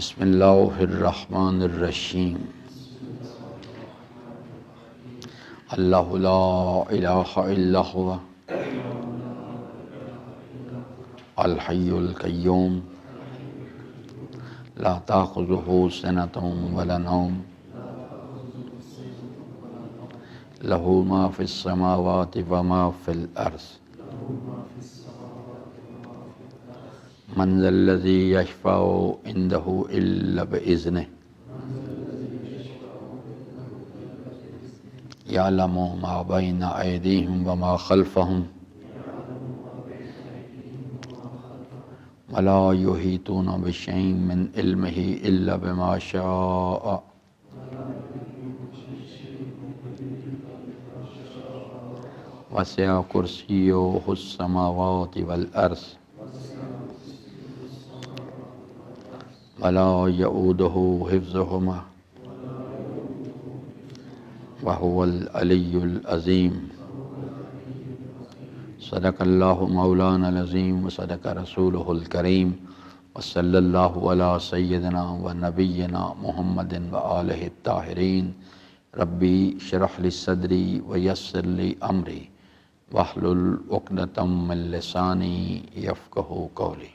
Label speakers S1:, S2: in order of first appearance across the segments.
S1: بسم اللہ الرحمن الرحیم اللہ لا الہ الا هو الحی القیوم لا تأخذہ سنۃ ولا نوم لہ ما فی السماوات وما فی الارض من ذا الذی یشفع عندہ الا بإذنہ یعلم ما بین ایدیہم وما خلفہم ولا یحیطون بشیء من علمہ الا بما شاء وسع کرسیہ السماوات والارض ولا یؤودہ حفظہما وهو العلی العظیم صدق اللہ مولانا العظیم وصدق رسولہ الکریم وصلی اللہ علی سیدنا و نبینا محمد وآلہ الطاہرین ربی اشرح لی صدری ویسر لی امری واحلل عقدۃ من لسانی یفقہوا قولی۔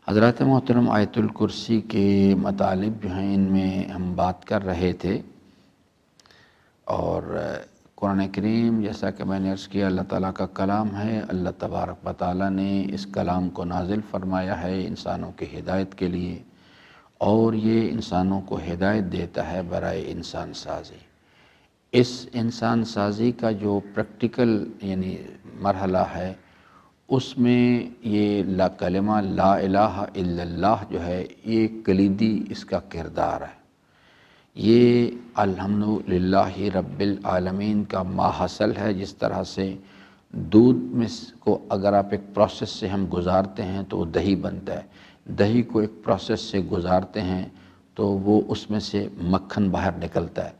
S1: حضرات محترم، آیت الکرسی کے مطالب جو ہیں ان میں ہم بات کر رہے تھے، اور قرآن کریم جیسا کہ میں نے عرض کیا اللہ تعالیٰ کا کلام ہے۔ اللہ تبارک و تعالیٰ نے اس کلام کو نازل فرمایا ہے انسانوں کی ہدایت کے لیے، اور یہ انسانوں کو ہدایت دیتا ہے برائے انسان سازی۔ اس انسان سازی کا جو پریکٹیکل یعنی مرحلہ ہے، اس میں یہ کلمہ لا الہ الا اللہ جو ہے یہ کلیدی اس کا کردار ہے۔ یہ الحمدللہ رب العالمین کا ماحصل ہے۔ جس طرح سے دودھ میں کو اگر آپ ایک پروسیس سے ہم گزارتے ہیں تو وہ دہی بنتا ہے، دہی کو ایک پروسیس سے گزارتے ہیں تو وہ اس میں سے مکھن باہر نکلتا ہے،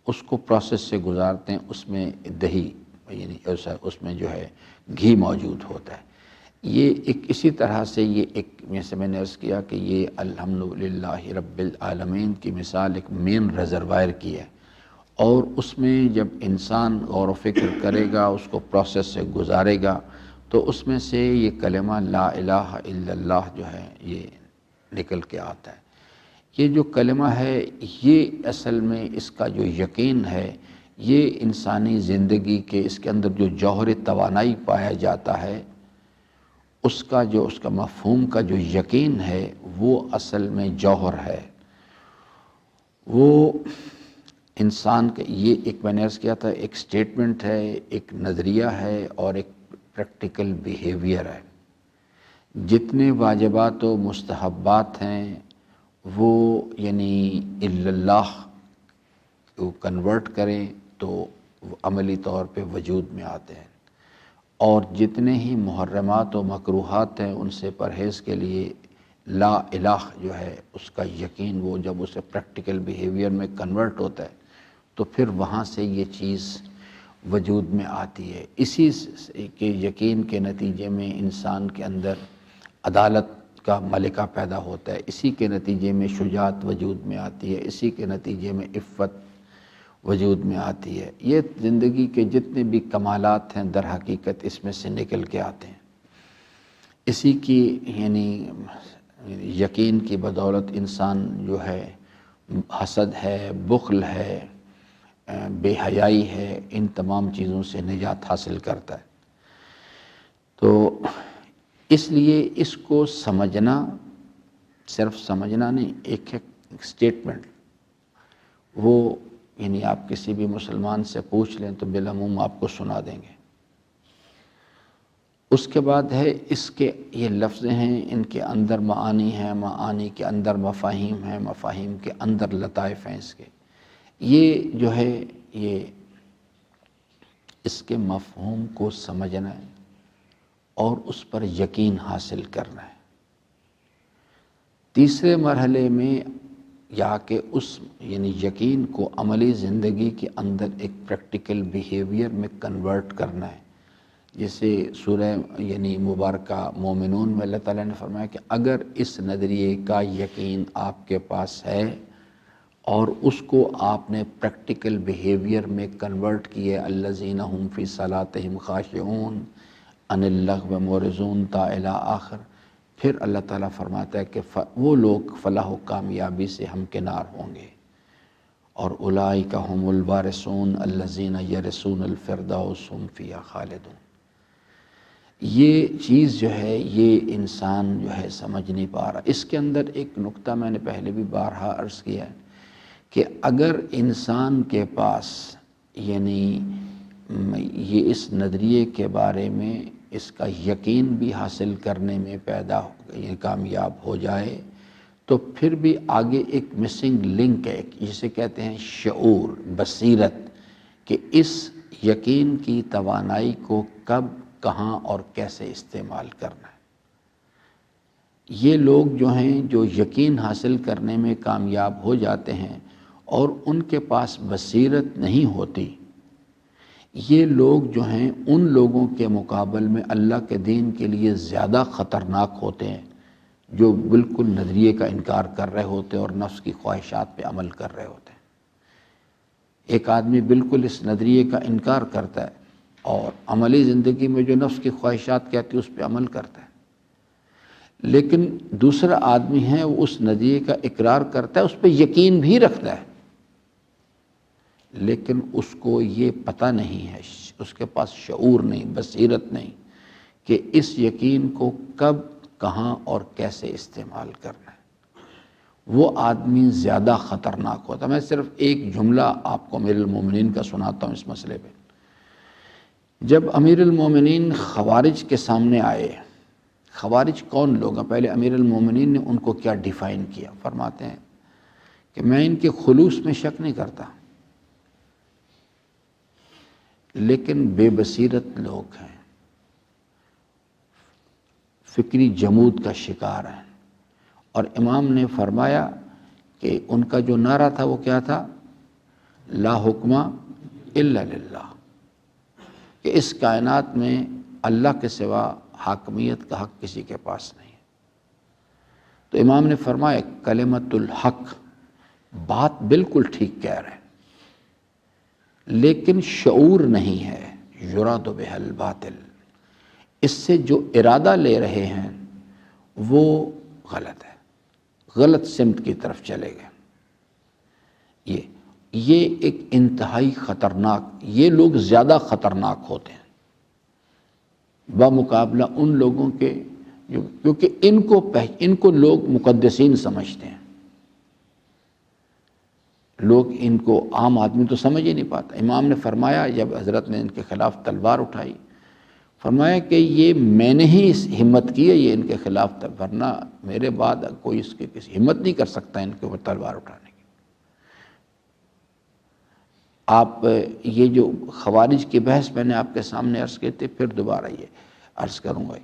S1: اس کو پروسیس سے گزارتے ہیں، اس میں دہی یعنی اس میں جو ہے گھی موجود ہوتا ہے۔ یہ ایک اسی طرح سے یہ ایک جیسے میں نے عرض کیا کہ یہ الحمدللہ رب العالمین کی مثال ایک مین ریزروائر کی ہے، اور اس میں جب انسان غور و فکر کرے گا، اس کو پروسیس سے گزارے گا، تو اس میں سے یہ کلمہ لا الہ الا اللہ جو ہے یہ نکل کے آتا ہے۔ یہ جو کلمہ ہے یہ اصل میں اس کا جو یقین ہے، یہ انسانی زندگی کے اس کے اندر جو جوہر توانائی پایا جاتا ہے، اس کا مفہوم کا جو یقین ہے وہ اصل میں جوہر ہے۔ وہ انسان کے یہ ایک میں نے عرض کیا تھا ایک سٹیٹمنٹ ہے، ایک نظریہ ہے، اور ایک پریکٹیکل بیہیویئر ہے۔ جتنے واجبات و مستحبات ہیں وہ یعنی الا اللہ کو کنورٹ کریں تو وہ عملی طور پہ وجود میں آتے ہیں، اور جتنے ہی محرمات و مکروہات ہیں ان سے پرہیز کے لیے لا الہ جو ہے اس کا یقین، وہ جب اسے پریکٹیکل بیہیویئر میں کنورٹ ہوتا ہے تو پھر وہاں سے یہ چیز وجود میں آتی ہے۔ اسی کے یقین کے نتیجے میں انسان کے اندر عدالت کا ملکہ پیدا ہوتا ہے، اسی کے نتیجے میں شجاعت وجود میں آتی ہے، اسی کے نتیجے میں عفت وجود میں آتی ہے۔ یہ زندگی کے جتنے بھی کمالات ہیں در حقیقت اس میں سے نکل کے آتے ہیں۔ اسی کی یعنی یقین کی بدولت انسان جو ہے حسد ہے، بخل ہے، بے حیائی ہے، ان تمام چیزوں سے نجات حاصل کرتا ہے۔ تو اس لیے اس کو سمجھنا، صرف سمجھنا نہیں، ایک سٹیٹمنٹ، وہ یعنی آپ کسی بھی مسلمان سے پوچھ لیں تو بالعموم آپ کو سنا دیں گے۔ اس کے بعد ہے اس کے یہ لفظ ہیں، ان کے اندر معانی ہیں، معانی کے اندر مفاہیم ہیں، مفاہیم کے اندر لطائف ہیں اس کے۔ یہ جو ہے یہ اس کے مفہوم کو سمجھنا ہے اور اس پر یقین حاصل کرنا ہے۔ تیسرے مرحلے میں یا کہ اس یعنی یقین کو عملی زندگی کے اندر ایک پریکٹیکل بیہیویئر میں کنورٹ کرنا ہے، جیسے سورہ یعنی مبارکہ مومنون میں اللہ تعالیٰ نے فرمایا کہ اگر اس نظریے کا یقین آپ کے پاس ہے اور اس کو آپ نے پریکٹیکل بیہیویئر میں کنورٹ کیے، الذین هم فی صلاتہم خاشعون عن اللغو معرضون تا الی آخر، پھر اللہ تعالیٰ فرماتا ہے کہ وہ لوگ فلاح و کامیابی سے ہمکنار ہوں گے، اور اولئک هم الوارثون الذین یرثون الفردوس هم فیہا خالدون۔ یہ چیز جو ہے یہ انسان جو ہے سمجھ نہیں پا رہا۔ اس کے اندر ایک نقطہ میں نے پہلے بھی بارہا عرض کیا ہے کہ اگر انسان کے پاس یعنی یہ اس نظریے کے بارے میں اس کا یقین بھی حاصل کرنے میں یہ کامیاب ہو جائے، تو پھر بھی آگے ایک مسنگ لنک ہے جسے کہتے ہیں شعور، بصیرت، کہ اس یقین کی توانائی کو کب، کہاں اور کیسے استعمال کرنا ہے۔ یہ لوگ جو ہیں جو یقین حاصل کرنے میں کامیاب ہو جاتے ہیں اور ان کے پاس بصیرت نہیں ہوتی، یہ لوگ جو ہیں ان لوگوں کے مقابل میں اللہ کے دین کے لیے زیادہ خطرناک ہوتے ہیں جو بالکل نظریے کا انکار کر رہے ہوتے ہیں اور نفس کی خواہشات پہ عمل کر رہے ہوتے ہیں۔ ایک آدمی بالکل اس نظریے کا انکار کرتا ہے اور عملی زندگی میں جو نفس کی خواہشات کہتی ہے اس پہ عمل کرتا ہے، لیکن دوسرا آدمی ہے وہ اس نظریے کا اقرار کرتا ہے، اس پہ یقین بھی رکھتا ہے، لیکن اس کو یہ پتہ نہیں ہے، اس کے پاس شعور نہیں، بصیرت نہیں کہ اس یقین کو کب، کہاں اور کیسے استعمال کرنا ہے۔ وہ آدمی زیادہ خطرناک ہوتا ہے۔ میں صرف ایک جملہ آپ کو امیر المومنین کا سناتا ہوں اس مسئلے پہ۔ جب امیر المومنین خوارج کے سامنے آئے، خوارج کون لوگ ہیں؟ پہلے امیر المومنین نے ان کو کیا ڈیفائن کیا؟ فرماتے ہیں کہ میں ان کے خلوص میں شک نہیں کرتا، لیکن بے بصیرت لوگ ہیں، فکری جمود کا شکار ہیں۔ اور امام نے فرمایا کہ ان کا جو نعرہ تھا وہ کیا تھا؟ لا حکم الا للہ، کہ اس کائنات میں اللہ کے سوا حاکمیت کا حق کسی کے پاس نہیں ہے۔ تو امام نے فرمایا کلمۃ الحق، بات بالکل ٹھیک کہہ رہے ہیں، لیکن شعور نہیں ہے، یراد بہ الباطل، اس سے جو ارادہ لے رہے ہیں وہ غلط ہے، غلط سمت کی طرف چلے گئے۔ یہ ایک انتہائی خطرناک، یہ لوگ زیادہ خطرناک ہوتے ہیں بمقابلہ ان لوگوں کے کیونکہ ان کو لوگ مقدسین سمجھتے ہیں، لوگ ان کو عام آدمی تو سمجھ ہی نہیں پاتا۔ امام نے فرمایا جب حضرت نے ان کے خلاف تلوار اٹھائی، فرمایا کہ یہ میں نے ہی اس ہمت کی ہے یہ ان کے خلاف، ورنہ میرے بعد کوئی اس کی کسی ہمت نہیں کر سکتا ان کے اوپر تلوار اٹھانے کی۔ آپ یہ جو خوارج کی بحث میں نے آپ کے سامنے عرض کی تھی، پھر دوبارہ یہ عرض کروں گا،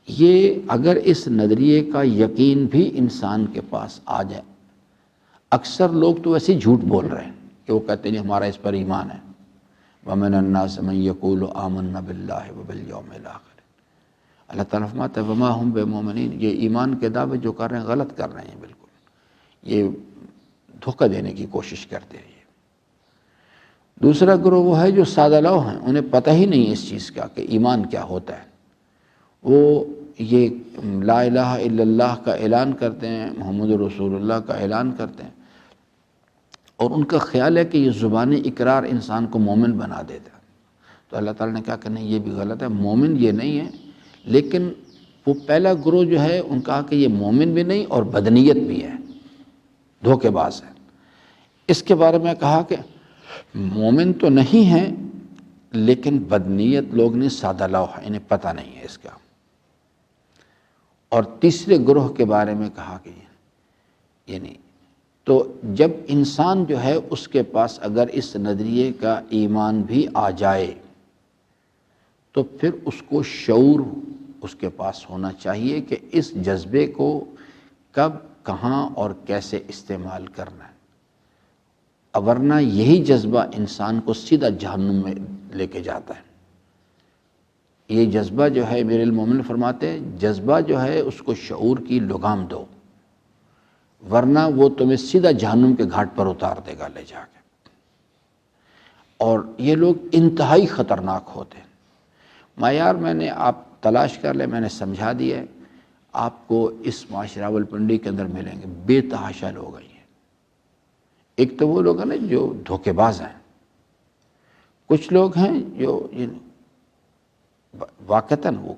S1: یہ اگر اس نظریے کا یقین بھی انسان کے پاس آ جائے، اکثر لوگ تو ایسے جھوٹ بول رہے ہیں کہ وہ کہتے ہیں ہمارا اس پر ایمان ہے، وَمِنَ النَّاسِ مَن يَقُولُ آمَنَّا بِاللَّهِ وَبِالْيَوْمِ الْآخِرِ۔ اللہ تعالیٰ فرماتا ہے وَمَا هُمْ بِمُؤْمِنِينَ، یہ ایمان کے دعوے جو کر رہے ہیں غلط کر رہے ہیں، بالکل یہ دھوکہ دینے کی کوشش کرتے ہیں۔ دوسرا گروہ وہ ہے جو سادہ لو ہیں، انہیں پتہ ہی نہیں اس چیز کا کہ ایمان کیا ہوتا ہے، وہ یہ لا الہ الا اللہ کا اعلان کرتے ہیں، محمد رسول اللہ کا اعلان کرتے ہیں، اور ان کا خیال ہے کہ یہ زبانی اقرار انسان کو مومن بنا دیتا ہے۔ تو اللہ تعالیٰ نے کہا کہ نہیں، یہ بھی غلط ہے، مومن یہ نہیں ہے، لیکن وہ پہلا گروہ جو ہے ان کہا کہ یہ مومن بھی نہیں اور بدنیت بھی ہے، دھوکے باز ہے۔ اس کے بارے میں کہا کہ مومن تو نہیں ہیں لیکن بدنیت لوگ نے، سادہ لو ہے، انہیں پتہ نہیں ہے اس کا۔ اور تیسرے گروہ کے بارے میں کہا کہ یعنی تو جب انسان جو ہے اس کے پاس اگر اس نظریے کا ایمان بھی آ جائے تو پھر اس کو شعور اس کے پاس ہونا چاہیے کہ اس جذبے کو کب، کہاں اور کیسے استعمال کرنا ہے، ورنہ یہی جذبہ انسان کو سیدھا جہنم میں لے کے جاتا ہے۔ یہ جذبہ جو ہے امیر المومنین فرماتے ہیں جذبہ جو ہے اس کو شعور کی لگام دو، ورنہ وہ تمہیں سیدھا جہنم کے گھاٹ پر اتار دے گا لے جا کے۔ اور یہ لوگ انتہائی خطرناک ہوتے ہیں۔ معیار میں نے آپ تلاش کر لیں، میں نے سمجھا دیا ہے، آپ کو اس معاشرہ راولپنڈی کے اندر ملیں گے بے تحاشا لوگ ہیں۔ ایک تو وہ لوگ ہیں نا جو دھوکے باز ہیں، کچھ لوگ ہیں جو واقعتاً وہ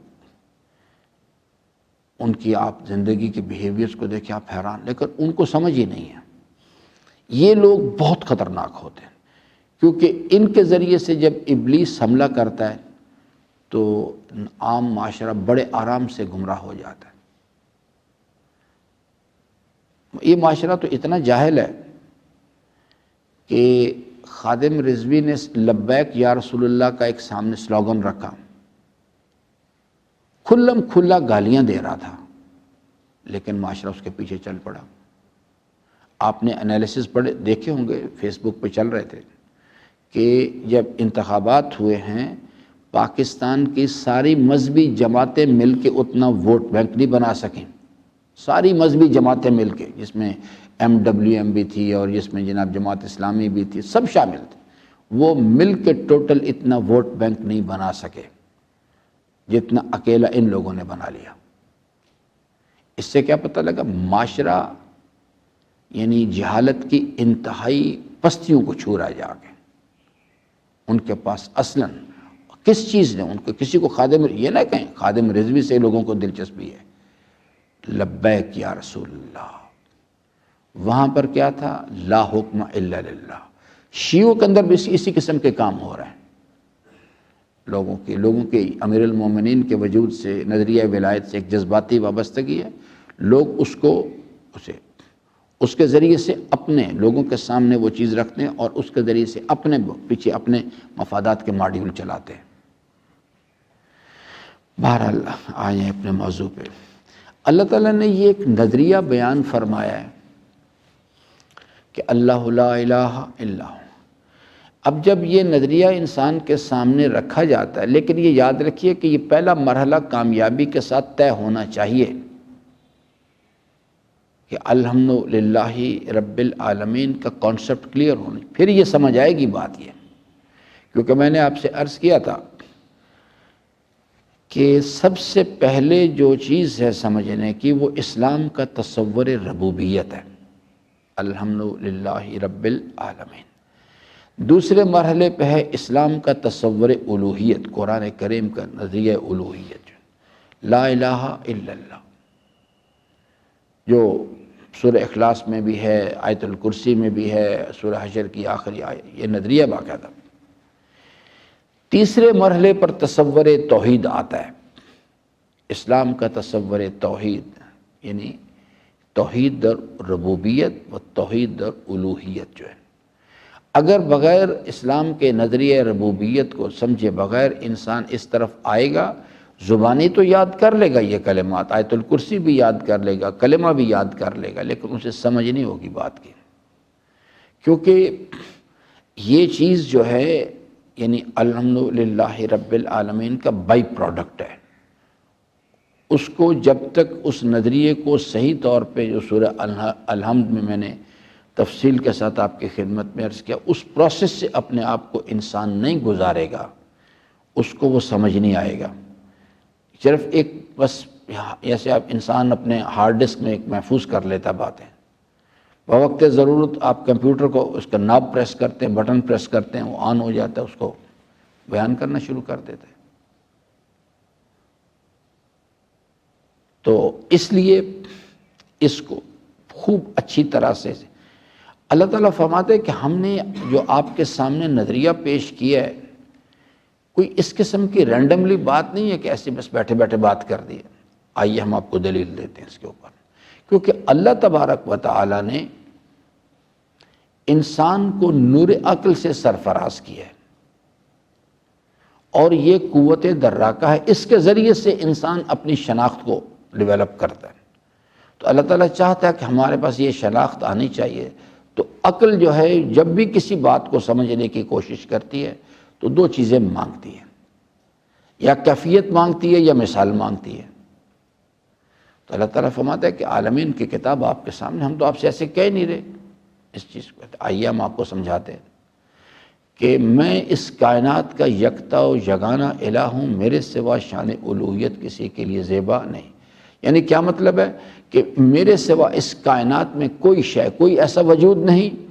S1: ان کی آپ زندگی کے بیہیویئرز کو دیکھیں آپ حیران، لیکن ان کو سمجھ ہی نہیں ہے۔ یہ لوگ بہت خطرناک ہوتے ہیں، کیونکہ ان کے ذریعے سے جب ابلیس حملہ کرتا ہے تو عام معاشرہ بڑے آرام سے گمراہ ہو جاتا ہے۔ یہ معاشرہ تو اتنا جاہل ہے کہ خادم رضوی نے لبیک یا رسول اللہ کا ایک سامنے سلوگن رکھا، کھلم کھلا گالیاں دے رہا تھا، لیکن معاشرہ اس کے پیچھے چل پڑا۔ آپ نے انالیسس پڑھے دیکھے ہوں گے، فیس بک پہ چل رہے تھے کہ جب انتخابات ہوئے ہیں پاکستان کی ساری مذہبی جماعتیں مل کے اتنا ووٹ بینک نہیں بنا سکیں، ساری مذہبی جماعتیں مل کے، جس میں MWM بھی تھی اور جس میں جناب جماعت اسلامی بھی تھی، سب شامل تھے، وہ مل کے ٹوٹل اتنا ووٹ بینک نہیں بنا سکے جتنا اکیلا ان لوگوں نے بنا لیا۔ اس سے کیا پتہ لگا؟ معاشرہ یعنی جہالت کی انتہائی پستیوں کو چھو رہا ہے جا کے۔ ان کے پاس اصلاً کس چیز نے ان کو، کسی کو خادم، یہ نہ کہیں خادم رضوی سے لوگوں کو دلچسپی ہے، لبیک یا رسول اللہ، وہاں پر کیا تھا؟ لا حکم الا للہ۔ شیعوں کے اندر بھی اسی قسم کے کام ہو رہے ہیں، لوگوں کے امیر المومنین کے وجود سے، نظریہ ولایت سے ایک جذباتی وابستگی ہے، لوگ اس کے ذریعے سے اپنے لوگوں کے سامنے وہ چیز رکھتے ہیں اور اس کے ذریعے سے اپنے پیچھے اپنے مفادات کے ماڈیول چلاتے ہیں۔ بہرحال آئیں اپنے موضوع پہ۔ اللہ تعالیٰ نے یہ ایک نظریہ بیان فرمایا ہے کہ اللہ لا الہ الا ہو۔ اب جب یہ نظریہ انسان کے سامنے رکھا جاتا ہے، لیکن یہ یاد رکھیے کہ یہ پہلا مرحلہ کامیابی کے ساتھ طے ہونا چاہیے کہ الحمدللہ رب العالمین کا کانسیپٹ کلیئر ہونا، پھر یہ سمجھ آئے گی بات یہ۔ کیونکہ میں نے آپ سے عرض کیا تھا کہ سب سے پہلے جو چیز ہے سمجھنے کی وہ اسلام کا تصور ربوبیت ہے، الحمدللہ رب العالمین۔ دوسرے مرحلے پہ ہے اسلام کا تصور الوہیت، قرآن کریم کا نظریہ الوہیت، لا الہ الا اللہ، جو سورہ اخلاص میں بھی ہے، آیت الکرسی میں بھی ہے، سورہ حشر کی آخری آیت، یہ نظریہ باقاعدہ۔ تیسرے مرحلے پر تصور توحید آتا ہے، اسلام کا تصور توحید، یعنی توحید در ربوبیت و توحید در الوہیت جو ہے۔ اگر بغیر اسلام کے نظریہ ربوبیت کو سمجھے بغیر انسان اس طرف آئے گا، زبانی تو یاد کر لے گا یہ کلمات، آیت الکرسی بھی یاد کر لے گا، کلمہ بھی یاد کر لے گا، لیکن اسے سمجھ نہیں ہوگی بات کی، کیونکہ یہ چیز جو ہے یعنی الحمدللہ رب العالمین کا بائی پروڈکٹ ہے۔ اس کو جب تک اس نظریے کو صحیح طور پہ، جو سورہ الحمد میں نے تفصیل کے ساتھ آپ کی خدمت میں عرض کیا، اس پروسیس سے اپنے آپ کو انسان نہیں گزارے گا، اس کو وہ سمجھ نہیں آئے گا۔ صرف ایک بس جیسے آپ انسان اپنے ہارڈ ڈسک میں ایک محفوظ کر لیتا باتیں، بوقت ضرورت آپ کمپیوٹر کو اس کا ناب پریس کرتے ہیں، بٹن پریس کرتے ہیں، وہ آن ہو جاتا ہے، اس کو بیان کرنا شروع کر دیتے ہیں۔ تو اس لیے اس کو خوب اچھی طرح سے اللہ تعالیٰ فرماتے ہیں کہ ہم نے جو آپ کے سامنے نظریہ پیش کیا ہے، کوئی اس قسم کی رینڈملی بات نہیں ہے کہ ایسے بس بیٹھے بیٹھے بات کر دی۔ آئیے ہم آپ کو دلیل دیتے ہیں اس کے اوپر، کیونکہ اللہ تبارک و تعالیٰ نے انسان کو نور عقل سے سرفراز کیا ہے، اور یہ قوت دراکہ ہے، اس کے ذریعے سے انسان اپنی شناخت کو ڈیولپ کرتا ہے۔ تو اللہ تعالیٰ چاہتا ہے کہ ہمارے پاس یہ شناخت آنی چاہیے، تو عقل جو ہے جب بھی کسی بات کو سمجھنے کی کوشش کرتی ہے تو دو چیزیں مانگتی ہے، یا کیفیت مانگتی ہے یا مثال مانگتی ہے؟ تو اللہ تعالیٰ فرماتا ہے کہ عالمین کی کتاب آپ کے سامنے، ہم تو آپ سے ایسے کہہ نہیں رہے اس چیز کو، آئیے ہم آپ کو سمجھاتے ہیں کہ میں اس کائنات کا یکتا و یگانہ الہ ہوں، میرے سوا شان الوہیت کسی کے لیے زیبا نہیں۔ یعنی کیا مطلب ہے کہ میرے سوا اس کائنات میں کوئی شے، کوئی ایسا وجود نہیں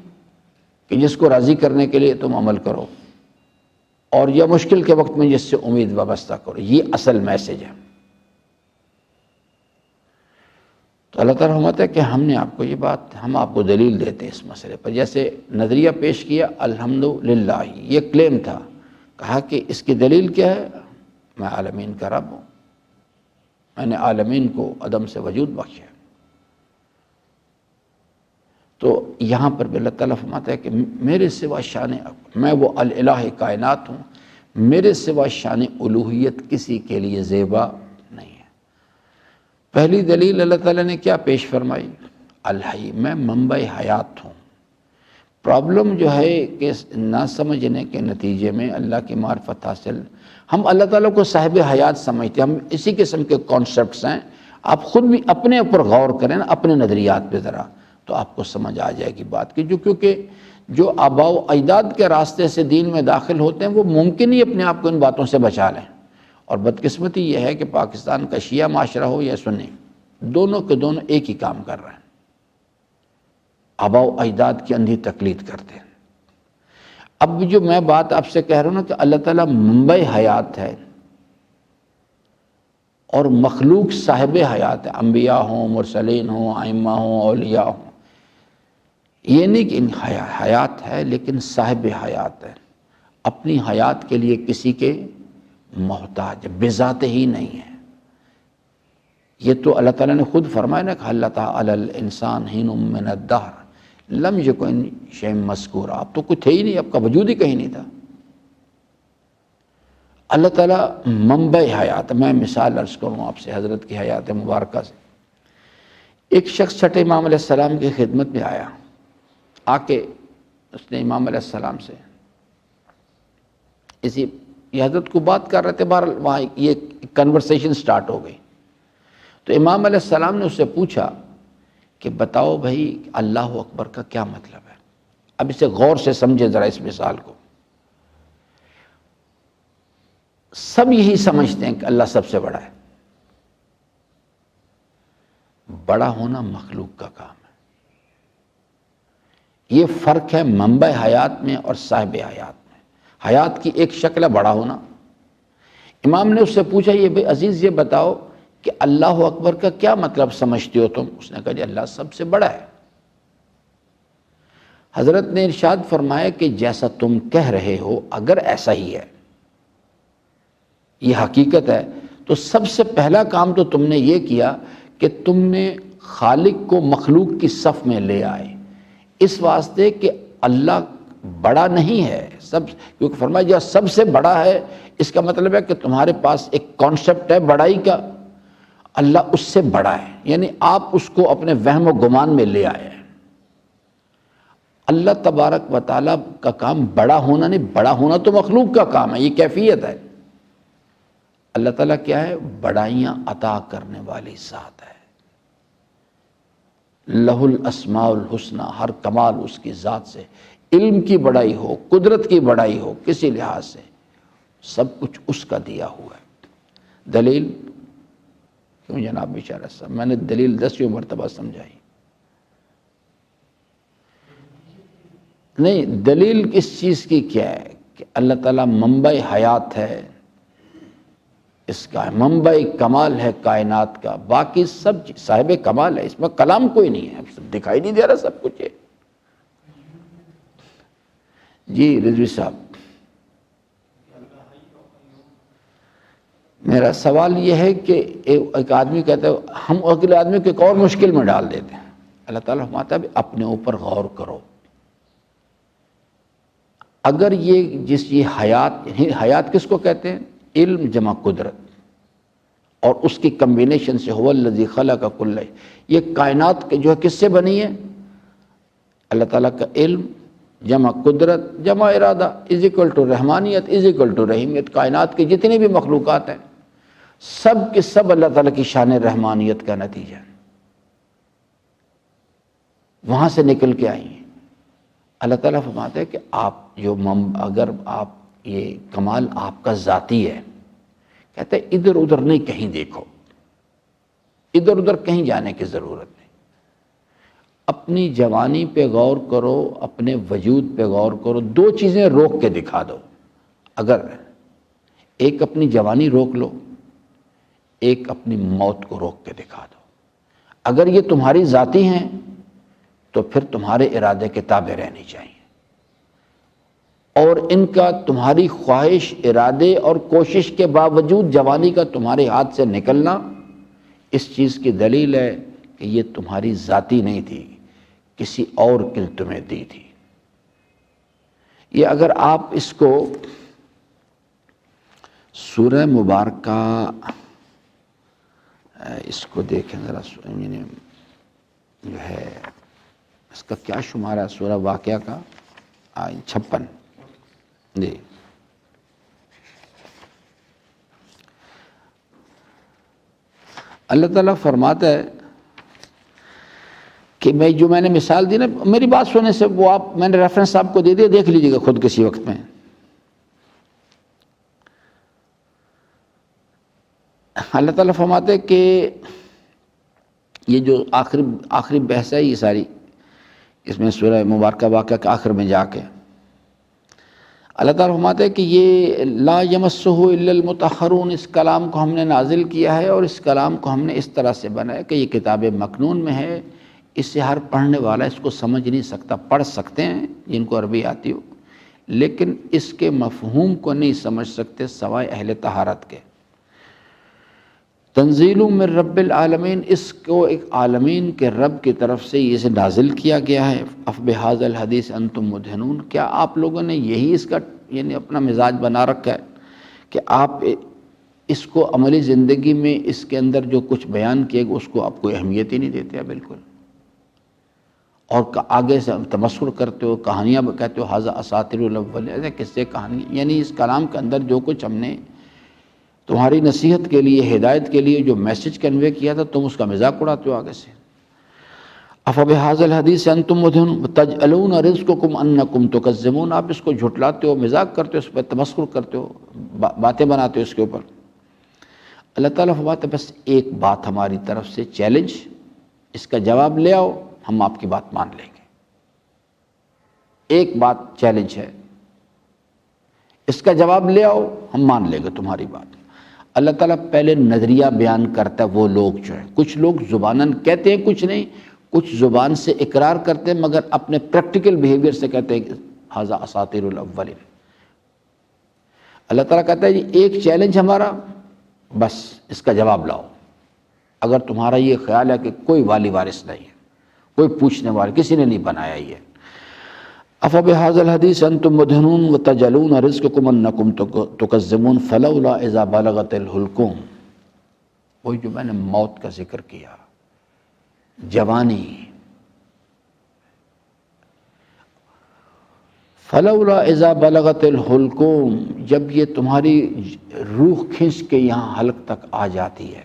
S1: کہ جس کو راضی کرنے کے لیے تم عمل کرو اور یا مشکل کے وقت میں جس سے امید وابستہ کرو۔ یہ اصل میسج ہے۔ تو اللہ تعالیٰ فرماتا ہے کہ ہم نے آپ کو یہ بات، ہم آپ کو دلیل دیتے ہیں اس مسئلے پر۔ جیسے نظریہ پیش کیا الحمدللہ، یہ کلیم تھا، کہا کہ اس کی دلیل کیا ہے؟ میں عالمین کا رب ہوں، میں نے عالمین کو عدم سے وجود بخشا۔ تو یہاں پر بھی اللہ تعالیٰ فرماتا ہے کہ میرے سوا شان، میں وہ الہ کائنات ہوں، میرے سوا شان الوہیت کسی کے لیے زیبا نہیں ہے۔ پہلی دلیل اللہ تعالیٰ نے کیا پیش فرمائی؟ الحی، میں منبع حیات ہوں۔ پرابلم جو ہے کہ نہ سمجھنے کے نتیجے میں اللہ کی معرفت حاصل، ہم اللہ تعالیٰ کو صاحب حیات سمجھتے ہیں، ہم اسی قسم کے کانسیپٹس ہیں۔ آپ خود بھی اپنے اوپر غور کریں نا، اپنے نظریات پہ ذرا، تو آپ کو سمجھ آ جائے گی بات کہ کیونکہ جو آباء و اجداد کے راستے سے دین میں داخل ہوتے ہیں وہ ممکن ہی اپنے آپ کو ان باتوں سے بچا لیں۔ اور بدقسمتی یہ ہے کہ پاکستان کا شیعہ معاشرہ ہو یا سنی، دونوں کے دونوں ایک ہی کام کر رہے ہیں، آباء و اجداد کی اندھی تقلید کرتے ہیں۔ اب جو میں بات آپ سے کہہ رہا ہوں نا کہ اللہ تعالیٰ منبع حیات ہے اور مخلوق صاحب حیات ہے، انبیاء ہوں، مرسلین ہوں، ائمہ ہوں، اولیاء ہوں، یہ نہیں کہ ان حیات ہے لیکن صاحب حیات ہے، اپنی حیات کے لیے کسی کے محتاج، بذات ہی نہیں ہے۔ یہ تو اللہ تعالیٰ نے خود فرمایا نا کہ حل اتیٰ علی الانسان حین من الدہر لم یکن شیئا مذکورا، اب تو کچھ تھے ہی نہیں، اب کا وجود ہی کہیں نہیں تھا۔ اللہ تعالیٰ منبع حیات، میں مثال عرض کروں آپ سے حضرت کی حیات مبارکہ سے۔ ایک شخص چھٹے امام علیہ السلام کی خدمت میں آیا، آ کے اس نے امام علیہ السلام سے یہ حضرت کو بات کر رہے تھے، بہرحال وہاں یہ کنورسیشن سٹارٹ ہو گئی۔ تو امام علیہ السلام نے اس سے پوچھا کہ بتاؤ بھائی اللہ اکبر کا کیا مطلب ہے؟ اب اسے غور سے سمجھے ذرا اس مثال کو۔ سب یہی سمجھتے ہیں کہ اللہ سب سے بڑا ہے، بڑا ہونا مخلوق کا کام ہے۔ یہ فرق ہے منبع حیات میں اور صاحب حیات میں۔ حیات کی ایک شکل ہے بڑا ہونا۔ امام نے اس سے پوچھا یہ بھائی عزیز یہ بتاؤ کہ اللہ اکبر کا کیا مطلب سمجھتے ہو تم؟ اس نے کہا جی اللہ سب سے بڑا ہے۔ حضرت نے ارشاد فرمایا کہ جیسا تم کہہ رہے ہو اگر ایسا ہی ہے، یہ حقیقت ہے، تو سب سے پہلا کام تو تم نے یہ کیا کہ تم نے خالق کو مخلوق کی صف میں لے آئے، اس واسطے کہ اللہ بڑا نہیں ہے، کیونکہ فرمایا جو سب سے بڑا ہے، اس کا مطلب ہے کہ تمہارے پاس ایک کانسیپٹ ہے بڑائی کا، اللہ اس سے بڑا ہے، یعنی آپ اس کو اپنے وہم و گمان میں لے آئے ہیں۔ اللہ تبارک و تعالیٰ کا کام بڑا ہونا نہیں، بڑا ہونا تو مخلوق کا کام ہے، یہ کیفیت ہے۔ اللہ تعالیٰ کیا ہے؟ بڑائیاں عطا کرنے والی ذات ہے، لہ الاسماء الحسنی، ہر کمال اس کی ذات سے، علم کی بڑائی ہو، قدرت کی بڑائی ہو، کسی لحاظ سے سب کچھ اس کا دیا ہوا ہے۔ دلیل کیوں جناب بیچارہ صاحب، میں نے دلیل 10 مرتبہ سمجھائی، نہیں دلیل اس چیز کی کیا ہے کہ اللہ تعالیٰ منبع حیات ہے، اس کا منبع کمال ہے کائنات کا، باقی سب صاحب کمال ہے، اس میں کلام کوئی نہیں ہے، سب دکھائی نہیں دے رہا سب کچھ ہے۔ جی رضوی صاحب، میرا سوال یہ ہے کہ ایک آدمی کہتا ہے، ہم اگلے آدمی کو ایک اور مشکل میں ڈال دیتے ہیں۔ اللہ تعالیٰ فرماتا ہے اپنے اوپر غور کرو، اگر یہ حیات کس کو کہتے ہیں؟ علم جمع قدرت، اور اس کی کمبینیشن سے هو الذی خلق کل، یہ کائنات جو ہے کس سے بنی ہے؟ اللہ تعالیٰ کا علم، جمع قدرت جمع ارادہ از اکول ٹو رحمانیت از اکول ٹو رحیمیت. کائنات کی جتنی بھی مخلوقات ہیں سب کے سب اللہ تعالیٰ کی شان رحمانیت کا نتیجہ ہے، وہاں سے نکل کے آئی ہیں. اللہ تعالیٰ فرماتے ہیں کہ آپ جو اگر آپ یہ کمال آپ کا ذاتی ہے، کہتے ہیں ادھر ادھر نہیں کہیں دیکھو، ادھر ادھر کہیں جانے کی ضرورت نہیں. اپنی جوانی پہ غور کرو، اپنے وجود پہ غور کرو. دو چیزیں روک کے دکھا دو. اگر ایک اپنی جوانی روک لو، ایک اپنی موت کو روک کے دکھا دو. اگر یہ تمہاری ذاتی ہیں تو پھر تمہارے ارادے کے تابع رہنی چاہیے، اور ان کا تمہاری خواہش، ارادے اور کوشش کے باوجود جوانی کا تمہارے ہاتھ سے نکلنا اس چیز کی دلیل ہے کہ یہ تمہاری ذاتی نہیں تھی، کسی اور کی تمہیں دی تھی. یہ اگر آپ اس کو سورہ مبارکہ اس کو دیکھیں ذرا، جو ہے اس کا کیا شمارہ ہے سورہ واقعہ کا 56 جی. اللہ تعالیٰ فرماتا ہے کہ میں نے مثال دی نا، میری بات سننے سے وہ میں نے ریفرنس آپ کو دے دیا، دیکھ لیجیے گا خود کسی وقت میں. اللہ تعالیٰ فرماتے ہیں کہ یہ جو آخری بحث ہے یہ ساری، اس میں سورہ مبارکہ واقعہ کے آخر میں جا کے اللہ تعالیٰ فرماتے ہیں کہ یہ لا یمسہ الا المطہرون، اس کلام کو ہم نے نازل کیا ہے اور اس کلام کو ہم نے اس طرح سے بنایا کہ یہ کتاب مکنون میں ہے، اس سے ہر پڑھنے والا اس کو سمجھ نہیں سکتا. پڑھ سکتے ہیں جن کو عربی آتی ہو، لیکن اس کے مفہوم کو نہیں سمجھ سکتے سوائے اہل طہارت کے. تنزیل من رب العالمین، اس کو ایک عالمین کے رب کی طرف سے اسے نازل کیا گیا ہے. افبہذا الحدیث انتم مدہنون، کیا آپ لوگوں نے یہی اس کا یعنی اپنا مزاج بنا رکھا ہے کہ آپ اس کو عملی زندگی میں اس کے اندر جو کچھ بیان کیے گا اس کو آپ کوئی اہمیت ہی نہیں دیتے ہیں بالکل، اور آگے سے تمسخر کرتے ہو، کہانیاں کہتے ہو ھذا اساطیر الاولین، ایسے قصے کہانی. یعنی اس کلام کے اندر جو کچھ ہم نے تمہاری نصیحت کے لیے، ہدایت کے لیے جو میسج کنوے کیا تھا تم اس کا مذاق اڑاتے ہو آگے سے. افبہذا الحدیث انتم مدہنون تجعلون رزقکم انکم تکذبون، آپ اس کو جھٹلاتے ہو، مذاق کرتے ہو، اس پہ تمسخر کرتے ہو، باتیں بناتے ہو اس کے اوپر. اللہ تعالیٰ فرماتا ہے بس ایک بات ہماری طرف سے چیلنج، اس کا جواب لے آؤ، ہم آپ کی بات مان لیں گے. ایک بات چیلنج ہے، اس کا جواب لے آؤ، ہم مان لیں گے تمہاری بات. اللہ تعالیٰ پہلے نظریہ بیان کرتا ہے. وہ لوگ جو ہیں، کچھ لوگ زباناً کہتے ہیں کچھ نہیں، کچھ زبان سے اقرار کرتے ہیں مگر اپنے پریکٹیکل بیہیویئر سے کہتے ہیں ھذا اساطیر الاولین. اللہ تعالیٰ کہتا ہے یہ ایک چیلنج ہمارا، بس اس کا جواب لاؤ. اگر تمہارا یہ خیال ہے کہ کوئی والی وارث نہیں ہے، کوئی پوچھنے والا، کسی نے نہیں بنایا یہ. افبہذا الحدیث انتم مدہنون وتجعلون رزقکم انکم تکذبون فلولا اذا بلغت الحلقوم. وہی جو میں نے موت کا ذکر کیا، جوانی. فلولا اذا بلغت الحلقوم، جب یہ تمہاری روح کھنچ کے یہاں حلق تک آ جاتی ہے،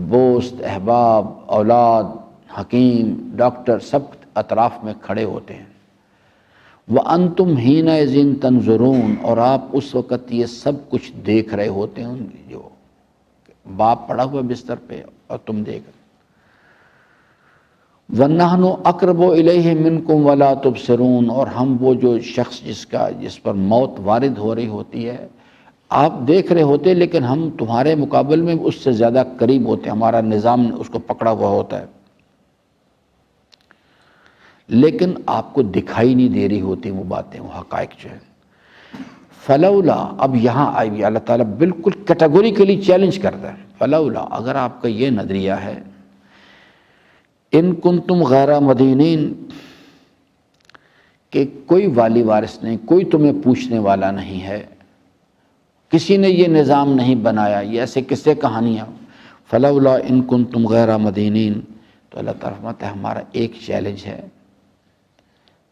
S1: دوست، احباب، اولاد، حکیم، ڈاکٹر سب اطراف میں کھڑے ہوتے ہیں. وَأَنْتُمْ حِينَئِذٍ تَنْظُرُونَ، اور آپ اس وقت یہ سب کچھ دیکھ رہے ہوتے ہیں. جو باپ پڑا ہوا بستر پہ اور تم دیکھ رہے. وَنَحْنُ أَقْرَبُ إِلَيْهِ مِنْكُمْ وَلَا تُبْصِرُونَ، اور ہم وہ جو شخص جس پر موت وارد ہو رہی ہوتی ہے آپ دیکھ رہے ہوتے، لیکن ہم تمہارے مقابل میں اس سے زیادہ قریب ہوتے ہیں. ہمارا نظام اس کو پکڑا ہوا ہوتا ہے، لیکن آپ کو دکھائی نہیں دے رہی ہوتی وہ باتیں، وہ حقائق جو ہیں. فلولا، اب یہاں آئی اللہ تعالیٰ بالکل کیٹیگوریکلی چیلنج کرتا ہے. فلولا، اگر آپ کا یہ نظریہ ہے ان کنتم غیر مدینین، کہ کوئی والی وارث نہیں، کوئی تمہیں پوچھنے والا نہیں ہے، کسی نے یہ نظام نہیں بنایا، یہ ایسے قصے کہانیاں. فلولا ان کنتم غیر مدینین، تو اللہ تعالیٰ فرماتا ہے ہمارا ایک چیلنج ہے.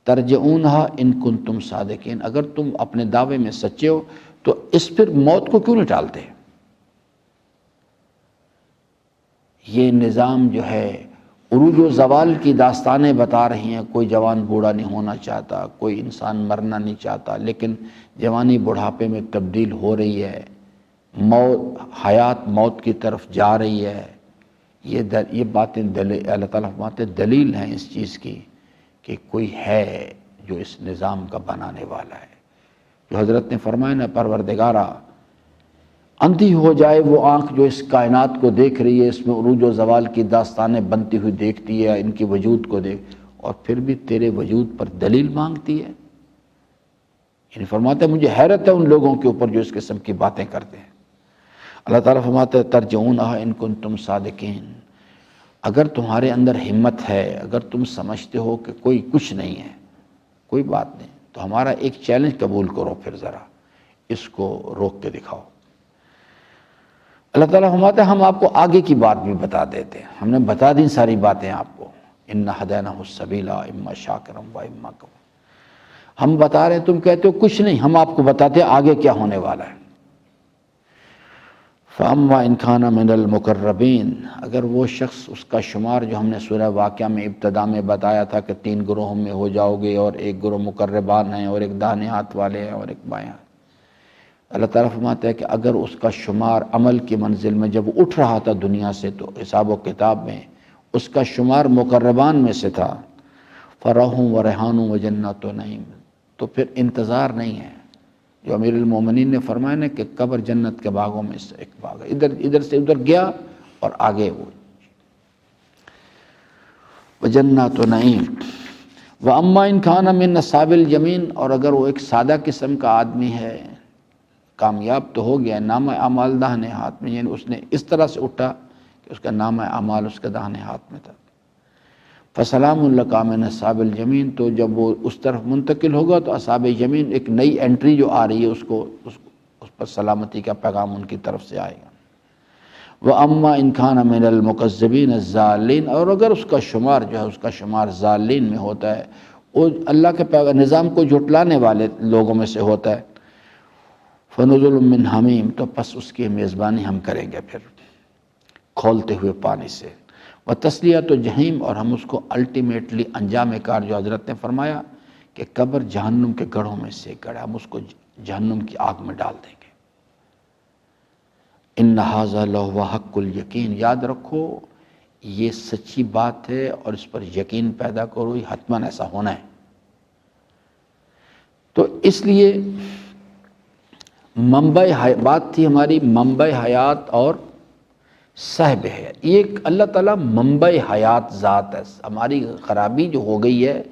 S1: ترجعونہا ان کنتم صادقین، اگر تم اپنے دعوے میں سچے ہو تو اس پر موت کو کیوں نہیں ٹالتے؟ یہ نظام جو ہے عروج و زوال کی داستانیں بتا رہی ہیں، کوئی جوان بوڑھا نہیں ہونا چاہتا، کوئی انسان مرنا نہیں چاہتا، لیکن جوانی بڑھاپے میں تبدیل ہو رہی ہے، حیات موت کی طرف جا رہی ہے۔ یہ باتیں اللہ تعالیٰ فرماتے ہیں دلیل ہیں اس چیز کی کہ کوئی ہے جو اس نظام کا بنانے والا ہے۔ جو حضرت نے فرمایا نا، پروردگارا اندھی ہو جائے وہ آنکھ جو اس کائنات کو دیکھ رہی ہے، اس میں عروج و زوال کی داستانیں بنتی ہوئی دیکھتی ہے، ان کی وجود کو دیکھ، اور پھر بھی تیرے وجود پر دلیل مانگتی ہے۔ یعنی فرماتے ہیں مجھے حیرت ہے ان لوگوں کے اوپر جو اس قسم کی باتیں کرتے ہیں۔ اللہ تعالیٰ فرماتے ہیں ترجعونہا ان کنتم صادقین، اگر تمہارے اندر ہمت ہے، اگر تم سمجھتے ہو کہ کوئی کچھ نہیں ہے، کوئی بات نہیں، تو ہمارا ایک چیلنج قبول کرو، پھر ذرا اس کو روک کے دکھاؤ۔ اللہ تعالیٰ فرماتا ہے ہم آپ کو آگے کی بات بھی بتا دیتے ہیں، ہم نے بتا دی ساری باتیں آپ کو۔ اِنَّا هَدَيْنَاهُ السَّبِيلَ إِمَّا شَاكِرًا وَإِمَّا كَفُورًا، ہم بتا رہے ہیں، تم کہتے ہو کچھ نہیں، ہم آپ کو بتاتے ہیں آگے کیا ہونے والا ہے۔ فَأَمَّا إِنْ كَانَ مِنَ الْمُقَرَّبِينَ، اگر وہ شخص، اس کا شمار جو ہم نے سورہ واقعہ میں ابتدا میں بتایا تھا کہ 3 گروہوں میں ہو جاؤ گے، اور ایک گروہ مقربان ہیں، اور ایک داہنے ہاتھ والے ہیں، اور ایک بائیں ہاتھ۔ اللہ تعالیٰ فرماتا ہے کہ اگر اس کا شمار عمل کی منزل میں جب اٹھ رہا تھا دنیا سے، تو حساب و کتاب میں اس کا شمار مقربان میں سے تھا، فَرَحٌ وَرَيْحَانٌ وَجَنَّتُ نَعِيمٍ، تو پھر انتظار نہیں ہے۔ جو امیر المومنین نے فرمایا نا کہ قبر جنت کے باغوں میں سے ایک باغ ہے، ادھر سے ادھر گیا اور آگے وہ وَجَنَّتُ نَعِيمٍ۔ وَأَمَّا إِنْ كَانَ مِنْ أَصْحَابِ الْيَمِينِ، اور اگر وہ ایک سادہ قسم کا آدمی ہے، کامیاب تو ہو گیا، نامہ اعمال داہنے ہاتھ میں، یعنی اس نے اس طرح سے اٹھا کہ اس کا نامہ اعمال اس کے داہنے ہاتھ میں تھا، فَسَلَامٌ لَكَ مِنْ أَصْحَابِ الْيَمِينِ، تو جب وہ اس طرف منتقل ہوگا تو اصحاب یمین ایک نئی انٹری جو آ رہی ہے، اس پر سلامتی کا پیغام ان کی طرف سے آئے گا۔ وَأَمَّا إِنْ كَانَ مِنَ الْمُكَذِّبِينَ الضَّالِّينَ، اور اگر اس کا شمار جو ہے، اس کا شمار ضالین میں ہوتا ہے، وہ اللہ کے نظام کو جھٹلانے والے لوگوں میں سے ہوتا ہے، فَنُزُلٌ مِّنْ حَمِيمٍ، تو پس اس کی میزبانی ہم کریں گے پھر کھولتے ہوئے پانی سے، وَتَصْلِيَةُ جَحِيمٍ، اور ہم اس کو الٹیمیٹلی انجام کار جو حضرت نے فرمایا کہ قبر جہنم کے گڑھوں میں سے گڑھا، ہم اس کو جہنم کی آگ میں ڈال دیں گے۔ إِنَّ هَذَا لَهُوَ حَقُّ الْيَقِينِ، یاد رکھو یہ سچی بات ہے اور اس پر یقین پیدا کرو، یہ حتماً ایسا ہونا ہے۔ تو اس لیے بات تھی ہماری منبع حیات اور صاحب حیات۔ یہ ایک اللہ تعالیٰ منبع حیات ذات ہے۔ ہماری خرابی جو ہو گئی ہے،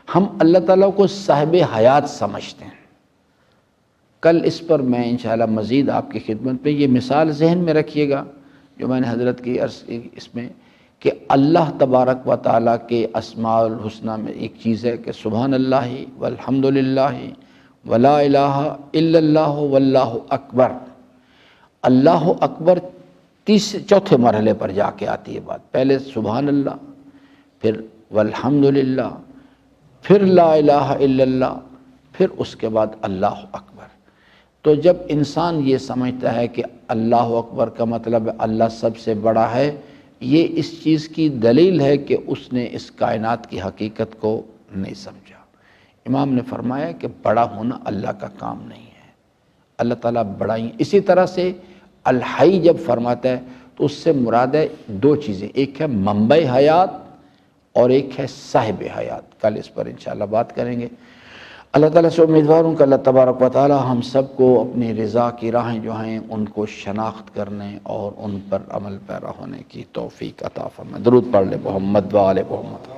S1: ہم اللہ تعالیٰ کو صاحب حیات سمجھتے ہیں۔ کل اس پر میں انشاءاللہ مزید آپ کی خدمت پہ یہ مثال ذہن میں رکھیے گا جو میں نے حضرت کی عرض اس میں، کہ اللہ تبارک و تعالیٰ کے اسماء الحسنہ میں ایک چیز ہے کہ سبحان اللہ والحمدللہ ولا الہ الا اللہ واللہ اکبر۔ اللہ اکبر چوتھے مرحلے پر جا کے آتی ہے بات، پہلے سبحان اللہ، پھر والحمدللہ، پھر لا الہ الا اللہ، پھر اس کے بعد اللہ اکبر۔ تو جب انسان یہ سمجھتا ہے کہ اللہ اکبر کا مطلب اللہ سب سے بڑا ہے، یہ اس چیز کی دلیل ہے کہ اس نے اس کائنات کی حقیقت کو نہیں سمجھا۔ امام نے فرمایا کہ بڑا ہونا اللہ کا کام نہیں ہے، اللہ تعالیٰ بڑا ہی۔ اسی طرح سے الحی جب فرماتا ہے تو اس سے مراد ہے 2 چیزیں، ایک ہے منبع حیات اور ایک ہے صاحب حیات۔ کل اس پر انشاءاللہ بات کریں گے۔ اللہ تعالیٰ سے امیدوار ہوں کہ اللہ تبارک و تعالیٰ ہم سب کو اپنی رضا کی راہیں جو ہیں ان کو شناخت کرنے اور ان پر عمل پیرا ہونے کی توفیق عطا فرمائے۔ درود پڑھ لے محمد و آل محمد۔